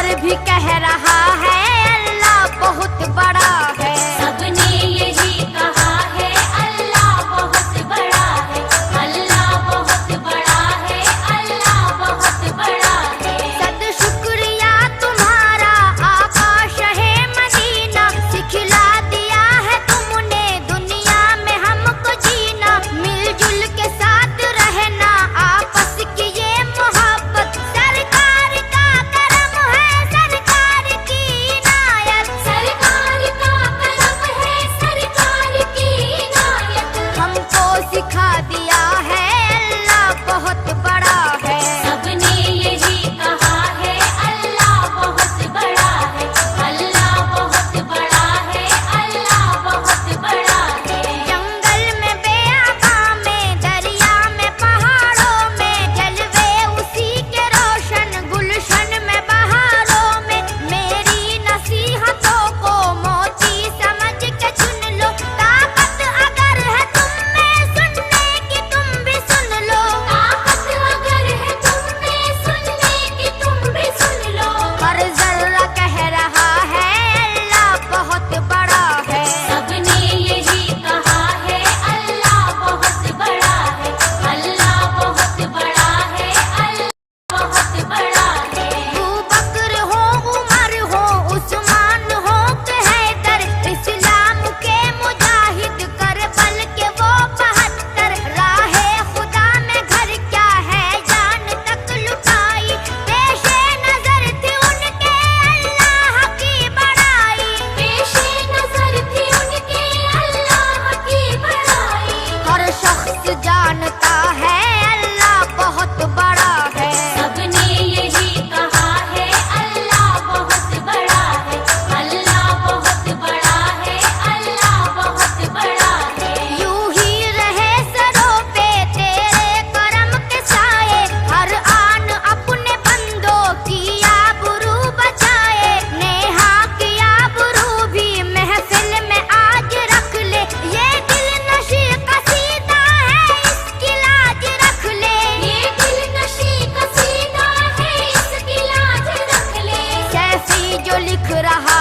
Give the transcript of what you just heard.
और भी कह रहा है अल्लाह बहुत बड़ा है। सबने यही कहा है अल्लाह बहुत बड़ा है, अल्लाह बहुत बड़ा है, अल्लाह बहुत बड़ा है। सद शुक्रिया तुम्हारा आका शहे मदीना, सिखला दिया है तुमने दुनिया में हमको जीना। मिलजुल के साथ रहना आपस की ये मोहब्बत, सरकार का करम है सरकार की इनायत। सरकार का करम है सरकार की इनायत। हमको सिखा दिया है अल्लाह बहुत बड़ा है। सबने यही कहा है अल्लाह बहुत बड़ा है, अल्लाह बहुत बड़ा है, अल्लाह बहुत बड़ा है। जंगल में बेआबा में, दरिया में पहाड़ों में, जलवे उसी के रोशन गुलशन में बहारों में। मेरी नसीहतों को मोती समझ के चुन लो, ताकत अगर है तुम में सुनने की तुम भी सुन लो। ताकत अगर है तुम में सुनने की तुम भी सुन लो। हर जर्रा कह रहा है अल्लाह बहुत बड़ा है। सबने यही कहा है अल्लाह बहुत बड़ा है, अल्लाह बहुत बड़ा है, अल्लाह बहुत बड़ा है। अबू बकर हो, उमर हो, उस्मान हो कि हैदर, इस्लाम के मुजाहिद करबल के वो 72, राहे खुदा में घर क्या है जान तक लुटाई। पेशे नजर थी उनके अल्लाह की बड़ाई, पेशे नजर थी उनके अल्लाह की बड़ाई। हर शख्स जानता है अल्लाह बहुत बड़ा है। सबने यही कहा है अल्लाह बहुत बड़ा है, अल्लाह बहुत बड़ा है, अल्लाह बहुत बड़ा है। यूं ही रहे सरों पे तेरे करम के साए, हर आन अपने बंदों की आबरू बचाए। नेहा की आबरू भी महफिल में आज रख ले, ये दिल नशी कसीदा है इसकी लाज रख ले। ये दिल नशी कसीदा है इसकी लाज रख ले। सैफी जो लिख रहा